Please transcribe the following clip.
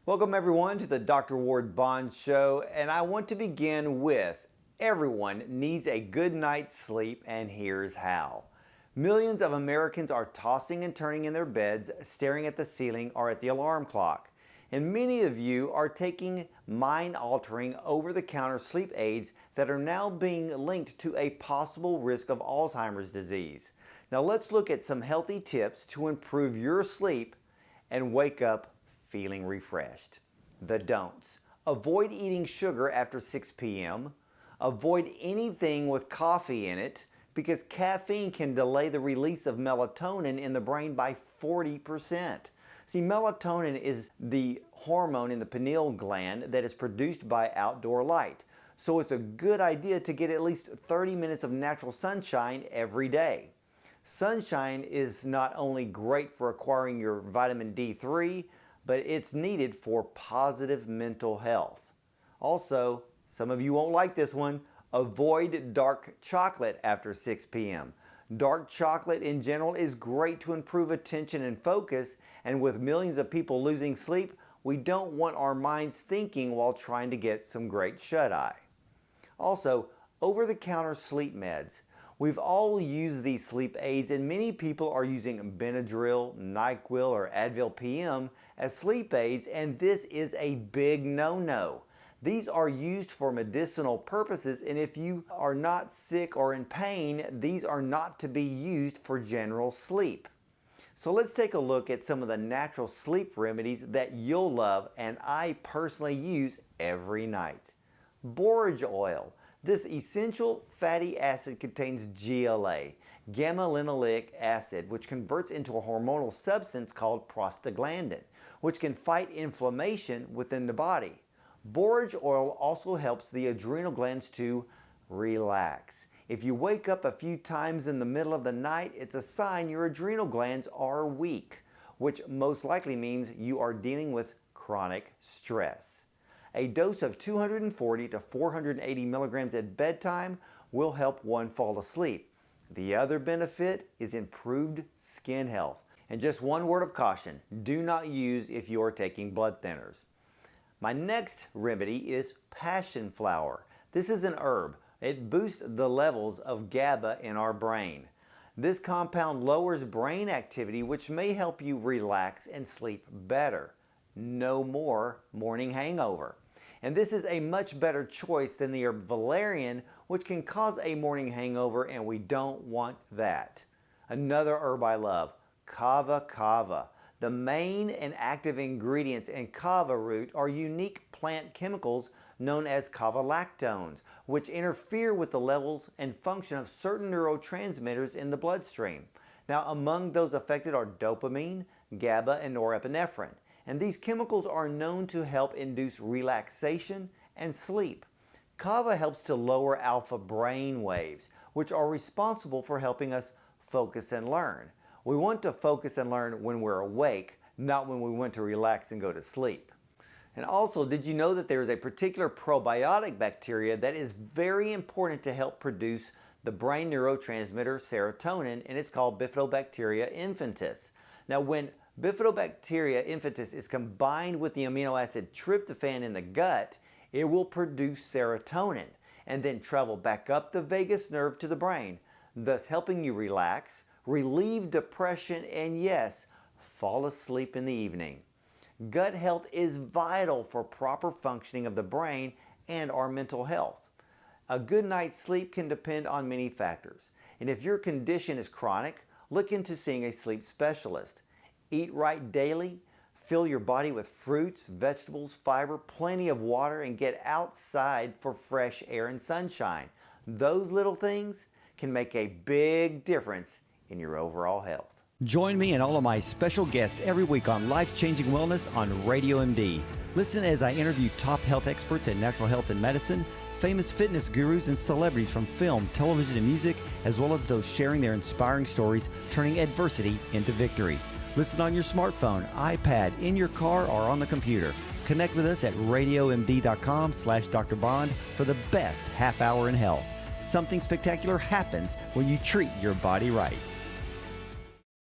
Welcome everyone to the Dr. Ward Bond Show, and I want to begin with everyone needs a good night's sleep, and here's how. Millions of Americans are tossing and turning in their beds, staring at the ceiling or at the alarm clock. And many of you are taking mind-altering, over-the-counter sleep aids that are now being linked to a possible risk of Alzheimer's disease. Now let's look at some healthy tips to improve your sleep and wake up feeling refreshed. The don'ts. Avoid eating sugar after 6 p.m. Avoid anything with coffee in it because caffeine can delay the release of melatonin in the brain by 40%. See, melatonin is the hormone in the pineal gland that is produced by outdoor light. So it's a good idea to get at least 30 minutes of natural sunshine every day. Sunshine is not only great for acquiring your vitamin D3, but it's needed for positive mental health. Also, some of you won't like this one, avoid dark chocolate after 6 p.m. Dark chocolate in general is great to improve attention and focus, and with millions of people losing sleep, we don't want our minds thinking while trying to get some great shut-eye. Also, over-the-counter sleep meds. We've all used these sleep aids, and many people are using Benadryl, NyQuil, or Advil PM as sleep aids, and this is a big no-no. These are used for medicinal purposes, and if you are not sick or in pain, these are not to be used for general sleep. So let's take a look at some of the natural sleep remedies that you'll love and I personally use every night. Borage oil. This essential fatty acid contains GLA, gamma-linolenic acid, which converts into a hormonal substance called prostaglandin, which can fight inflammation within the body. Borage oil also helps the adrenal glands to relax. If you wake up a few times in the middle of the night, it's a sign your adrenal glands are weak, which most likely means you are dealing with chronic stress. A dose of 240 to 480 milligrams at bedtime will help one fall asleep. The other benefit is improved skin health. And just one word of caution, do not use if you are taking blood thinners. My next remedy is passion flower. This is an herb. It boosts the levels of GABA in our brain. This compound lowers brain activity, which may help you relax and sleep better. No more morning hangover. And this is a much better choice than the herb valerian, which can cause a morning hangover, and we don't want that. Another herb I love, KAVA. The main and active ingredients in kava root are unique plant chemicals known as kavalactones, which interfere with the levels and function of certain neurotransmitters in the bloodstream. Now, among those affected are dopamine, GABA, and norepinephrine. And these chemicals are known to help induce relaxation and sleep. Kava helps to lower alpha brain waves, which are responsible for helping us focus and learn. We want to focus and learn when we're awake, not when we want to relax and go to sleep. And also, did you know that there is a particular probiotic bacteria that is very important to help produce the brain neurotransmitter serotonin, and it's called Bifidobacteria infantis. Now, when Bifidobacteria infantis is combined with the amino acid tryptophan in the gut, it will produce serotonin and then travel back up the vagus nerve to the brain, thus helping you relax, relieve depression, and yes, fall asleep in the evening. Gut health is vital for proper functioning of the brain and our mental health. A good night's sleep can depend on many factors, and if your condition is chronic, look into seeing a sleep specialist. Eat right daily, fill your body with fruits, vegetables, fiber, plenty of water, and get outside for fresh air and sunshine. Those little things can make a big difference in your overall health. Join me and all of my special guests every week on Life-Changing Wellness on Radio MD. Listen as I interview top health experts in natural health and medicine, famous fitness gurus and celebrities from film, television, and music, as well as those sharing their inspiring stories, turning adversity into victory. Listen on your smartphone, iPad, in your car, or on the computer. Connect with us at radiomd.com/Dr. Bond for the best half hour in health. Something spectacular happens when you treat your body right.